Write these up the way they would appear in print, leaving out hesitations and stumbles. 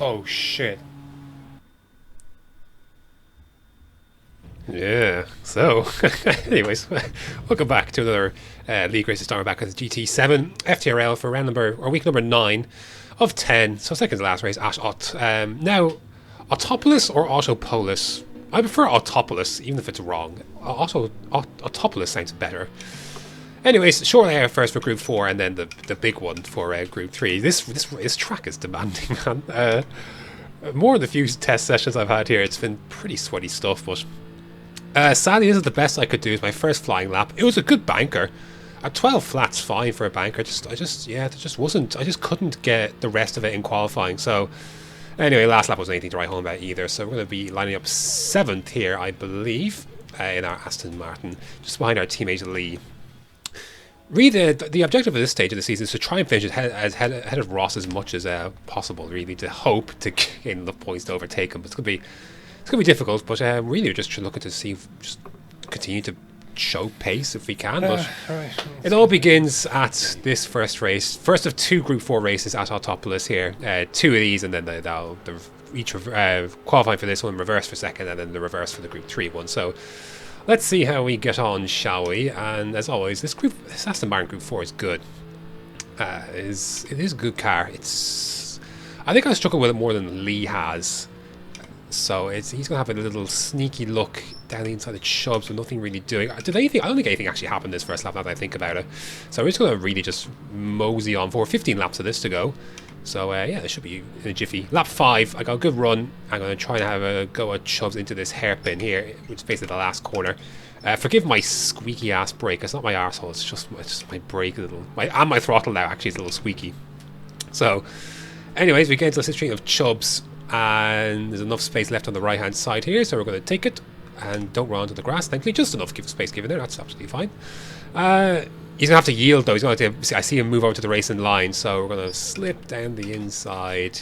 Oh shit. Yeah, so, anyways, welcome back to another League Race to start back with GT7 FTRL for round number, or week number 9 of 10. So, second to last race, Ash Ott. Now, Autopolis or Autopolis? I prefer Autopolis, even if it's wrong. Autopolis sounds better. Anyways, short air first for Group 4, and then the big one for Group 3. This track is demanding, man. More of the few test sessions I've had here, it's been pretty sweaty stuff, but sadly, this is the best I could do. It's my first flying lap. It was a good banker. At 12 flats, fine for a banker. There just wasn't. I just couldn't get the rest of it in qualifying. So, anyway, last lap wasn't anything to write home about either. So we're going to be lining up 7th here, I believe, in our Aston Martin, just behind our teammate Lee. Really, the objective of this stage of the season is to try and finish ahead of Ross as much as possible. Really, to hope to gain enough points to overtake him. But it's gonna be difficult. But really, we're just looking to see, just continue to show pace if we can. But right. it all begins at this first race, first of 2 Group 4 races at Autopolis here. 2 of these, and then they'll each qualifying for this one, reverse for second, and then the reverse for the Group 3 one. So let's see how we get on, shall we? And as always, this Aston Martin Group 4 is good. It is a good car. I think I struggle with it more than Lee has. So he's going to have a little sneaky look down the inside of Chubbs with nothing really doing. I don't think anything actually happened this first lap now that I think about it. So we're just going to really just mosey on for 15 laps of this to go. So yeah, this should be in a jiffy. Lap 5, I got a good run. I'm going to try and have a go at Chubbs into this hairpin here, which is basically the last corner. Forgive my squeaky ass brake. It's not my arsehole, it's just my brake and my throttle now actually is a little squeaky. So anyways, we get into the string of Chubbs, and there's enough space left on the right hand side here, so we're going to take it and don't run onto the grass. Thankfully, just enough space given there. That's absolutely fine. He's going to have to yield though. He's going to have to, I see him move over to the racing line, so we're going to slip down the inside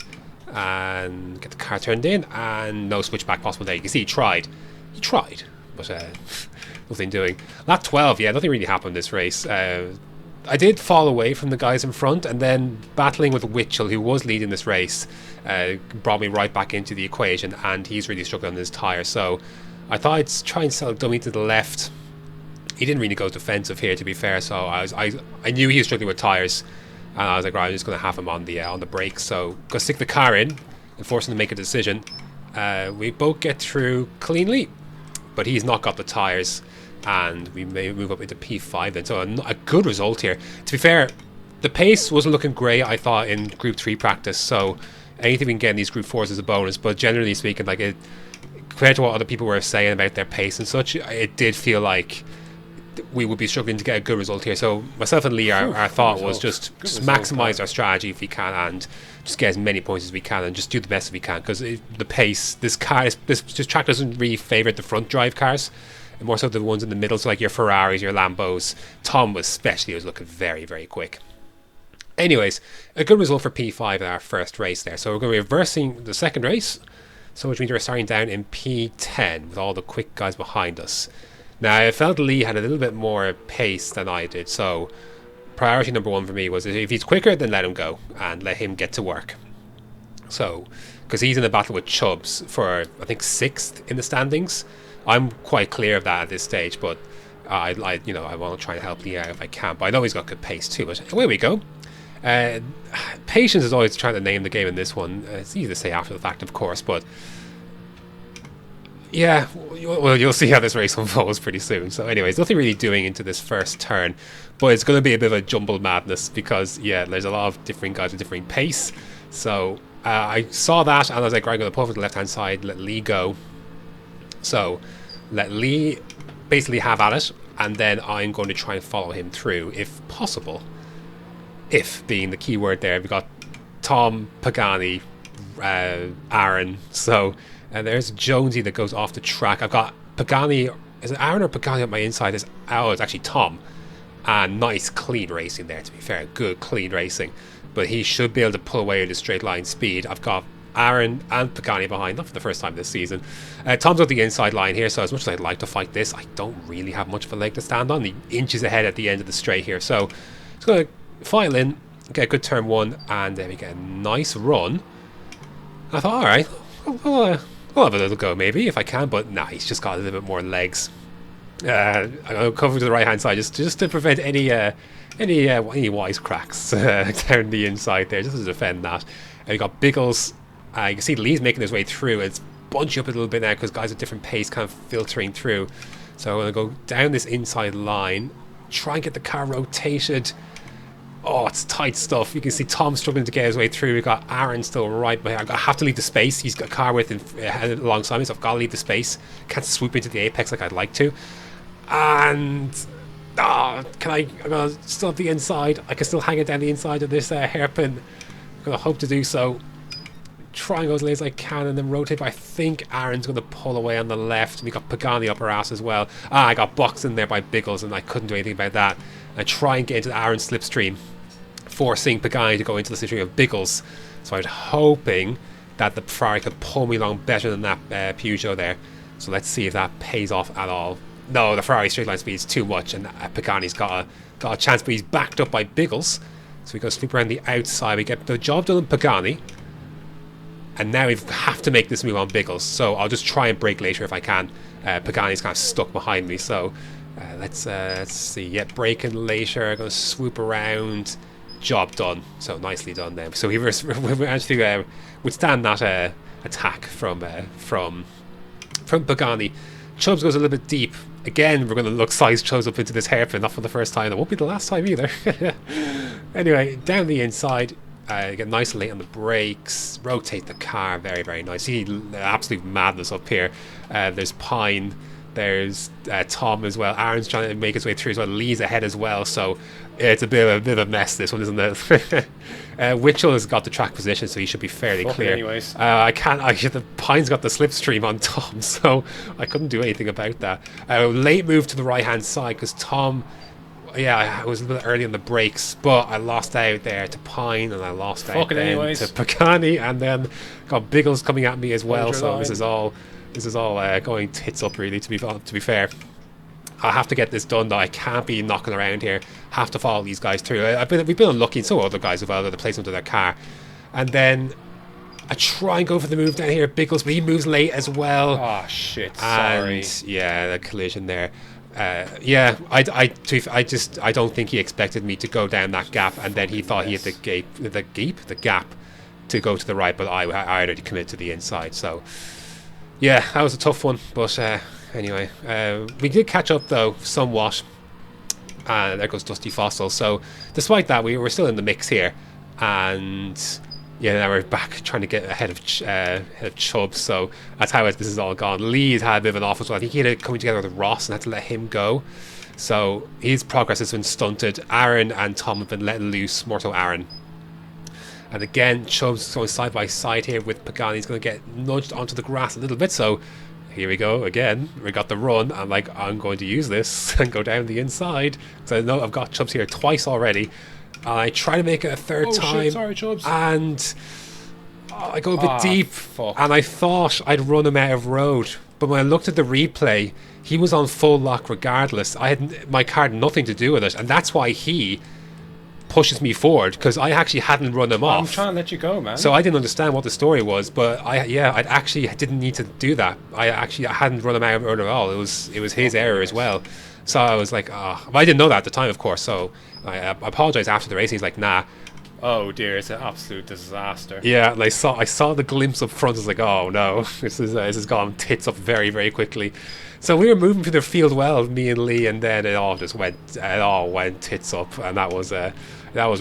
and get the car turned in, and no switchback possible there. You can see he tried, but nothing doing. Lap 12, yeah, nothing really happened this race. I did fall away from the guys in front, and then battling with Witchell, who was leading this race, brought me right back into the equation, and he's really struggling on his tyre. So I thought I'd try and sell dummy to the left. He didn't really go defensive here, to be fair, so I knew he was struggling with tyres, and I was like, right, I'm just going to have him on the brakes. So go stick the car in and force him to make a decision. We both get through cleanly, but he's not got the tyres, and we may move up into P5 then. So a good result here. To be fair, the pace wasn't looking great, I thought, in Group 3 practice, so anything we can get in these Group 4s is a bonus. But generally speaking, like, compared to what other people were saying about their pace and such, it did feel like we would be struggling to get a good result here. So myself and Lee, our thought was just maximise our strategy if we can, and just get as many points as we can, and just do the best we can, because the pace, this track doesn't really favour the front drive cars, and more so the ones in the middle, so like your Ferraris, your Lambos. Tom especially was looking very, very quick. Anyways, a good result for P5 in our first race there. So we're going to be reversing the second race, so which means we're starting down in P10 with all the quick guys behind us. Now, I felt Lee had a little bit more pace than I did, so priority number 1 for me was, if he's quicker, then let him go and let him get to work. So, because he's in a battle with Chubbs for, I think, 6th in the standings. I'm quite clear of that at this stage, but I want to try and help Lee out if I can. But I know he's got good pace too. But away we go. Patience is always trying to name the game in this one. It's easy to say after the fact, of course, but yeah, well, you'll see how this race unfolds pretty soon. So anyways, nothing really doing into this first turn, but it's going to be a bit of a jumbled madness, because yeah, there's a lot of different guys with different pace. So I saw that, and I was like, right, I'm going to pull over to the left hand side, let Lee go. So let Lee basically have at it, and then I'm going to try and follow him through if possible. If being the key word there. We've got Tom, Pagani, Aaron. So there's Jonesy that goes off the track. I've got Pagani. Is it Aaron or Pagani on my inside? It's actually Tom. And nice clean racing there, to be fair. Good clean racing. But he should be able to pull away with a straight line speed. I've got Aaron and Pagani behind, not for the first time this season. Tom's on the inside line here, so as much as I'd like to fight this, I don't really have much of a leg to stand on. He inches ahead at the end of the straight here, so it's going to file in, get a good turn 1, and then we get a nice run. I thought, all right, I'll have a little go maybe if I can, but nah, he's just got a little bit more legs. I'm going to cover to the right hand side just to prevent any wisecracks down the inside there, just to defend that. And we got Biggles. You can see Lee's making his way through. It's bunching up a little bit now because guys at different pace kind of filtering through. So I'm going to go down this inside line, try and get the car rotated. Oh, it's tight stuff. You can see Tom struggling to get his way through. We've got Aaron still right behind. I have to leave the space. He's got a car with him alongside me, so I've got to leave the space. Can't swoop into the apex like I'd like to. And can I'm gonna still have the inside. I can still hang it down the inside of this hairpin. I'm gonna hope to do so. Try and go as late as I can and then rotate, but I think Aaron's gonna pull away on the left. We got Pagani up our ass as well. I got boxed in there by Biggles and I couldn't do anything about that. I try and get into Aaron's slipstream, forcing Pagani to go into the slipstream of Biggles. So I was hoping that the Ferrari could pull me along better than that Peugeot there. So let's see if that pays off at all. No, the Ferrari straight line speed is too much, and Pagani's got a chance, but he's backed up by Biggles. So we go sweep around the outside. We get the job done on Pagani, and now we have to make this move on Biggles. So I'll just try and brake later if I can. Pagani's kind of stuck behind me, so let's see. Yeah, braking later. Going to swoop around. Job done. So nicely done there. So we managed to withstand that attack from Pagani. Chubbs goes a little bit deep. Again, we're going to look size Chubbs up into this hairpin. Not for the first time. That won't be the last time either. Anyway, down the inside. Get nice and late on the brakes. Rotate the car. Very, very nice. See absolute madness up here. There's Pine. There's Tom as well. Aaron's trying to make his way through as well. Lee's ahead as well. So it's a bit of a mess, this one, isn't it? Witchell has got the track position, so he should be fairly clear. Anyways. The Pine's got the slipstream on Tom, so I couldn't do anything about that. Late move to the right-hand side because Tom... Yeah, I was a little bit early on the brakes, but I lost out there to Pine, and I lost out then to Pagani, and then got Biggles coming at me as well. So this is all going tits up, really. To be fair, I have to get this done though. I can't be knocking around here. Have to follow these guys through. We've been unlucky, and so other guys as well, that they place into their car, and then I try and go for the move down here, Biggles, but he moves late as well. Oh shit! Sorry. And yeah, the collision there. I don't think he expected me to go down that gap, and then he thought he had the gap to go to the right, but I already committed to the inside. So yeah, that was a tough one. But anyway, we did catch up though somewhat. And there goes Dusty Fossil. So despite that, we were still in the mix here, and yeah, now we're back trying to get ahead of Chubbs. So that's how this is all gone. Lee's had a bit of an off as well. I think he had it coming together with Ross and had to let him go. So his progress has been stunted. Aaron and Tom have been let loose, more so Aaron. And again, Chubbs going side by side here with Pagani. He's going to get nudged onto the grass a little bit. So here we go again. We got the run. I'm going to use this and go down the inside. So I know I've got Chubbs here twice already. I try to make it a third time, shit, sorry, Chubbs. And I go a bit deep, and I thought I'd run him out of road. But when I looked at the replay, he was on full lock regardless. My car had nothing to do with it, and that's why he pushes me forward, because I actually hadn't run him off. I'm trying to let you go, man. So I didn't understand what the story was, but I actually didn't need to do that. I hadn't run him out of road at all. It was his error as well. So I was like, I didn't know that at the time, of course. So I apologized after the race. He's like, nah. Oh dear, it's an absolute disaster. Yeah, and I saw the glimpse up front. I was like, oh no, this has gone tits up very, very quickly. So we were moving through the field well, me and Lee, and then it all went tits up, and that was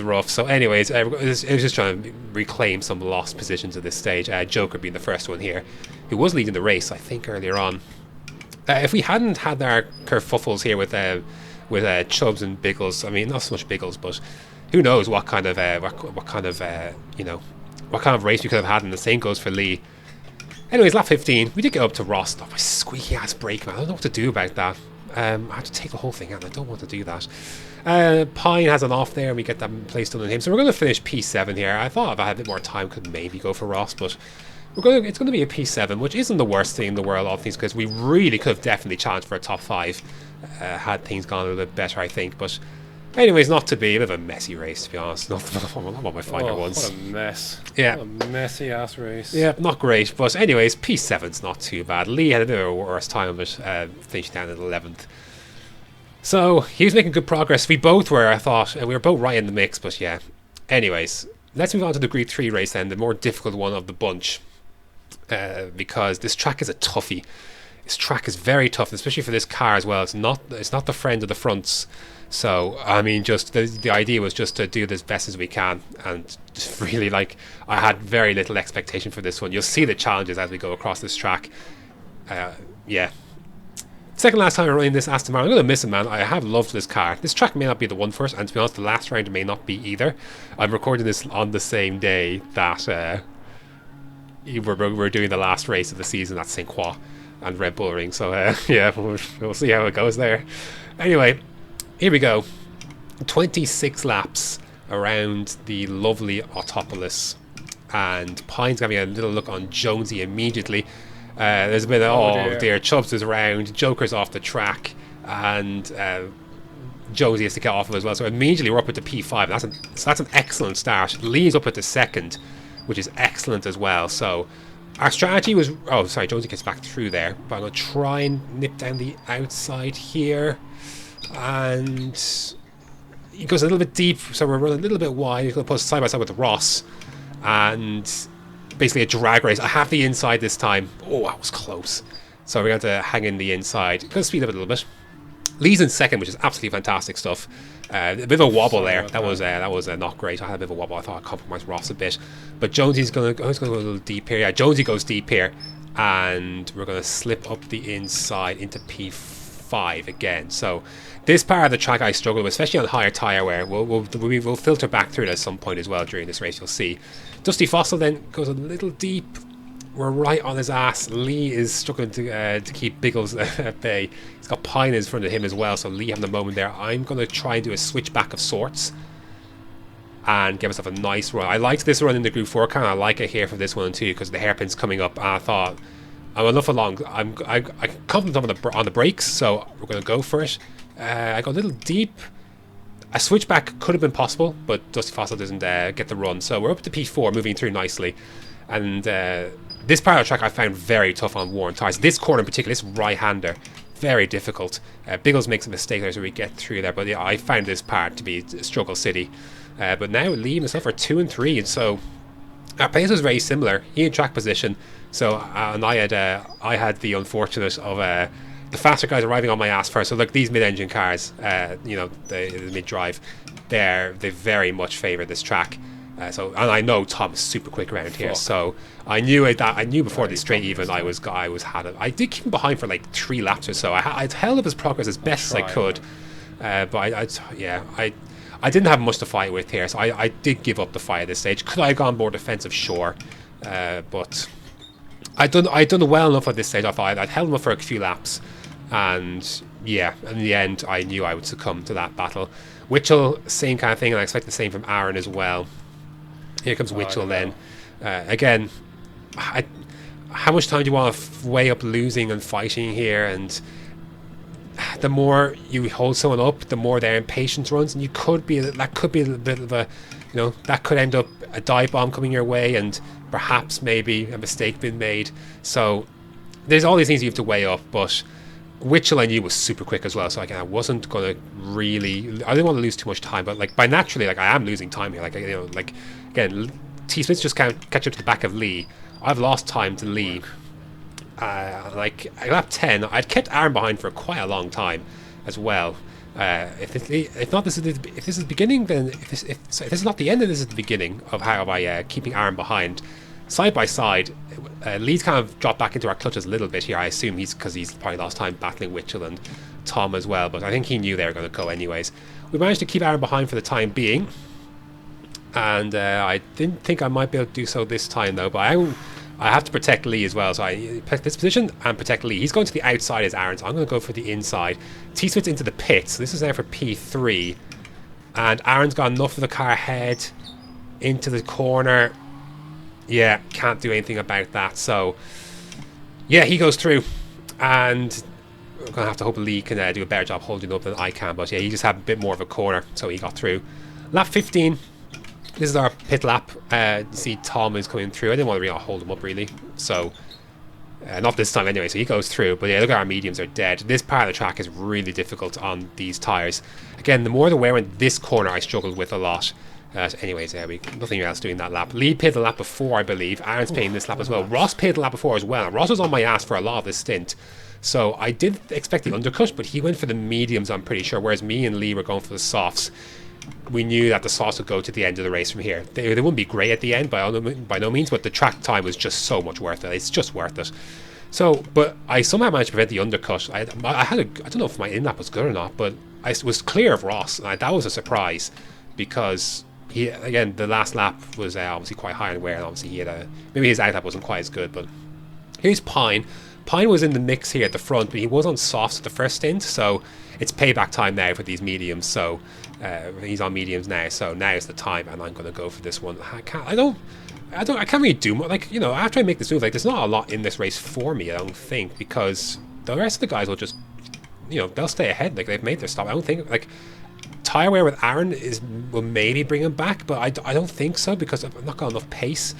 rough. So anyways, it was just trying to reclaim some lost positions at this stage. Joker being the first one here, who was leading the race, I think, earlier on. If we hadn't had our kerfuffles here with Chubbs and Biggles, I mean, not so much Biggles, but who knows what kind of race we could have had, and the same goes for Lee. Anyways, lap 15, we did get up to Ross. Oh, my squeaky ass brake, man. I don't know what to do about that. I have to take the whole thing out. I don't want to do that. Pine has an off there, and we get that placed on him. So we're going to finish P7 here. I thought if I had a bit more time, could maybe go for Ross, but it's going to be a P7, which isn't the worst thing in the world, all things, because we really could have definitely challenged for a top 5 had things gone a little bit better, I think. But Anyways, not to be a bit of a messy race, to be honest. Not what my final ones. What a mess. Yeah. What a messy ass race. Yeah, not great. But anyways, P7's not too bad. Lee had a bit of a worse time, but finished down at 11th. So he was making good progress. We both were, I thought, and we were both right in the mix. But yeah. Anyways, let's move on to the Group 3 race then, the more difficult one of the bunch, because this track is a toughie. This track is very tough, especially for this car as well. It's not the friend of the fronts. So I mean, just the idea was just to do this best as we can, and just really, like, I had very little expectation for this one. You'll see the challenges as we go across this track. Yeah. Second last time I'm running this Aston Martin. I'm going to miss it, man. I have loved this car. This track may not be the one for us, and to be honest, the last round may not be either. I'm recording this on the same day that we're doing the last race of the season at St. Croix and Red Bull Ring. So yeah, we'll see how it goes there. Anyway, here we go. 26 laps around the lovely Autopolis, and Pine's giving a little look on Jonesy immediately. There's a bit of, oh dear, Chubbs is around, Joker's off the track, and Jonesy has to get off of as well. So immediately we're up at the P5. That's an excellent start. Lee's up at the second, which is excellent as well. So our strategy was, oh sorry, Jonesy gets back through there, but I'm going to try and nip down the outside here, and he goes a little bit deep, so we're running a little bit wide. He's going to put us side by side with Ross, and basically a drag race. I have the inside this time. Oh, that was close. So we're going to hang in the inside. Going to speed up a little bit. Lee's in second, which is absolutely fantastic stuff. A bit of a wobble there. That was not great. I had a bit of a wobble. I thought I compromised Ross a bit. But Jonesy's going to go a little deep here. Yeah, Jonesy goes deep here. And we're going to slip up the inside into P5 again. So this part of the track I struggle with, especially on higher tyre wear. We'll filter back through it at some point as well during this race, you'll see. Dusty Fossil then goes a little deep. We're right on his ass. Lee is struggling to keep Biggles at bay. He's got Pine in front of him as well, so Lee having the moment there. I'm going to try and do a switchback of sorts and give myself a nice run. I liked this run in the Group 4 car, and I like it here for this one too, because the hairpin's coming up, and I thought I'm enough along. I'm confident on the brakes, so we're going to go for it. I go a little deep. A switchback could have been possible, but Dusty Fossil doesn't get the run. So we're up to P4, moving through nicely. And this part of the track I found very tough on worn tyres. This corner in particular, this right-hander, very difficult. Biggles makes a mistake there, so we get through there. But yeah, I found this part to be struggle city. But now Lee and myself are 2 and 3, and so our pace was very similar. He in track position, so and I had the unfortunate of the faster guys arriving on my ass first. So look, these mid-engine cars, you know, the mid-drive, they very much favour this track. And I know Tom is super quick around here, so I knew before the straight even I did keep him behind for like 3 laps or so. I'd held up his progress as best as I could, but I didn't have much to fight with here, so I did give up the fight at this stage. Could I have gone more defensive? Sure, but I'd done well enough at this stage. I thought I'd held him up for a few laps, and yeah, in the end I knew I would succumb to that battle. Witchell, same kind of thing, and I expect the same from Aaron as well. Here comes Witchell then. Again, how much time do you want to weigh up losing and fighting here? And the more you hold someone up, the more their impatience runs, and that could be a little bit of a, you know, that could end up a dive bomb coming your way, and perhaps maybe a mistake being made. So there's all these things you have to weigh up, but Witchell I knew was super quick as well, so again I wasn't gonna really, I didn't want to lose too much time, but like by naturally, like I am losing time here, like, you know, like again T Smith just can't catch up to the back of Lee. I've lost time to Lee. Like at lap 10 I'd kept Aaron behind for quite a long time as well. If this is the beginning, then if this is not the end, then this is the beginning of how I keeping Aaron behind. Side by side, Lee's kind of dropped back into our clutches a little bit here. I assume because he's probably lost time battling Witchell and Tom as well, but I think he knew they were going to go anyways. We managed to keep Aaron behind for the time being, and I didn't think I might be able to do so this time though, but I have to protect Lee as well, so I protect this position and protect Lee. He's going to the outside as Aaron, so I'm going to go for the inside. T-Smith's into the pit, so this is now for P3, and Aaron's got enough of the car ahead into the corner. Yeah, can't do anything about that. So yeah, he goes through, and going to have to hope Lee can do a better job holding up than I can. But yeah, he just had a bit more of a corner, so he got through. Lap 15. This is our pit lap. You see Tom is coming through. I didn't want to really hold him up, really. So, not this time anyway, so he goes through. But yeah, look at our mediums are dead. This part of the track is really difficult on these tyres. Again, the more the wear in this corner I struggled with a lot. Anyways, nothing else doing that lap. Lee pitted the lap before, I believe. Aaron's pitting this lap as well. Ross pitted the lap before as well. Ross was on my ass for a lot of this stint. So I did expect the undercut, but he went for the mediums, I'm pretty sure. Whereas me and Lee were going for the softs. We knew that the softs would go to the end of the race from here. They wouldn't be great at the end by no means, but the track time was just so much worth it. It's just worth it. So, but I somehow managed to prevent the undercut. I don't know if my in-lap was good or not, but I was clear of Ross. And that was a surprise because again, the last lap was obviously quite high in wear, and obviously he had maybe his out-lap wasn't quite as good. But here's Pine. Pine was in the mix here at the front, but he was on softs at the first stint, so it's payback time now for these mediums. So he's on mediums now, so now is the time, and I'm going to go for this one. I can't really do much. Like, you know, after I make this move, like, there's not a lot in this race for me, I don't think, because the rest of the guys will just, you know, they'll stay ahead. Like, they've made their stop. I don't think, like, tire wear with Aaron will maybe bring him back, but I don't think so, because I've not got enough pace.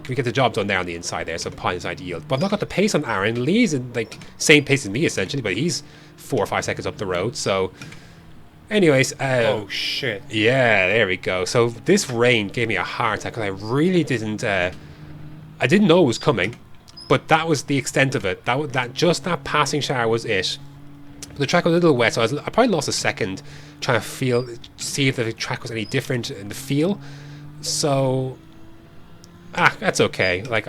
We get the job done there on the inside there, so Pine's ideal. But I've not got the pace on Aaron. Lee's in like same pace as me essentially, but he's 4 or 5 seconds up the road. So, anyways, oh shit! Yeah, there we go. So this rain gave me a heart attack because I really didn't. I didn't know it was coming, but that was the extent of it. That passing shower was it. The track was a little wet, so I probably lost a second trying to see if the track was any different in the feel. So. That's okay. Like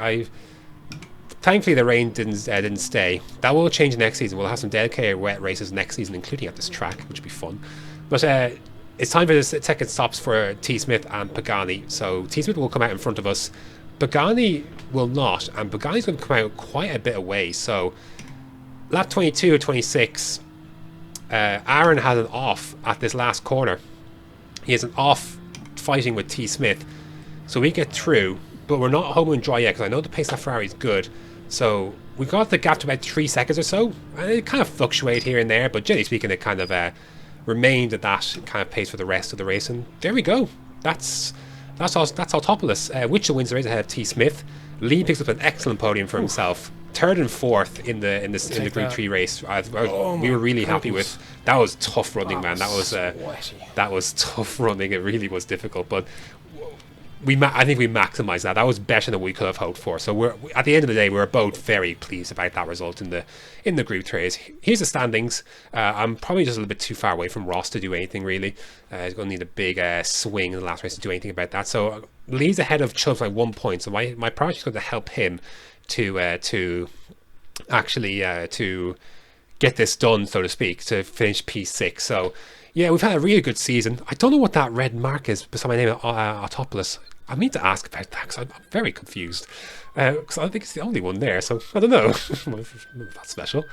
thankfully the rain didn't stay. That will change next season. We'll have some dedicated wet races next season, including at this track, which will be fun. But it's time for the second stops for T. Smith and Pagani. So T. Smith will come out in front of us. Pagani will not, and Pagani's going to come out quite a bit away. So lap 22 or 26, Aaron has an off at this last corner. He has an off fighting with T. Smith. So we get through. But we're not home and dry yet, because I know the pace of Ferrari is good. So we got the gap to about 3 seconds or so. And it kind of fluctuated here and there, but generally speaking, it kind of remained at that kind of pace for the rest of the race. And there we go. That's Autopolis. Witcher wins the race ahead of T. Smith. Lee picks up an excellent podium for himself. 3rd and 4th in the Group 3 race. We were really happy with. That was tough running, man. That was tough running. It really was difficult, but. I think we maximised that. That was better than we could have hoped for. So we're at the end of the day, we're both very pleased about that result in the Group 3. Here's the standings. I'm probably just a little bit too far away from Ross to do anything really. He's going to need a big swing in the last race to do anything about that. So Lee's ahead of Chubbs by 1 point. So my priority is going to help him to actually to get this done, so to speak, to finish P6. So. Yeah, we've had a really good season. I don't know what that red mark is beside my name, Autopolis. I need to ask about that because I'm very confused. Because I think it's the only one there, so I don't know. That's special.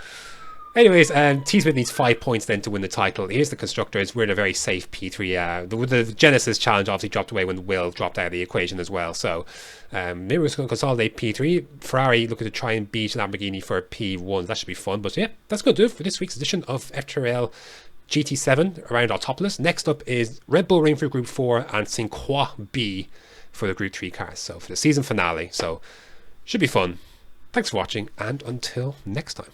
Anyways, T. Smith needs 5 points then to win the title. Here's the constructors. We're in a very safe P3. The Genesis challenge obviously dropped away when Will dropped out of the equation as well. So maybe we're just going to consolidate P3. Ferrari looking to try and beat Lamborghini for P1. That should be fun. But yeah, that's going to do it for this week's edition of FTRL GT7 around Autopolis. Next up is Red Bull Ring for Group 4 and Sinqua B for the Group 3 cars. So for the season finale. So should be fun. Thanks for watching, and until next time.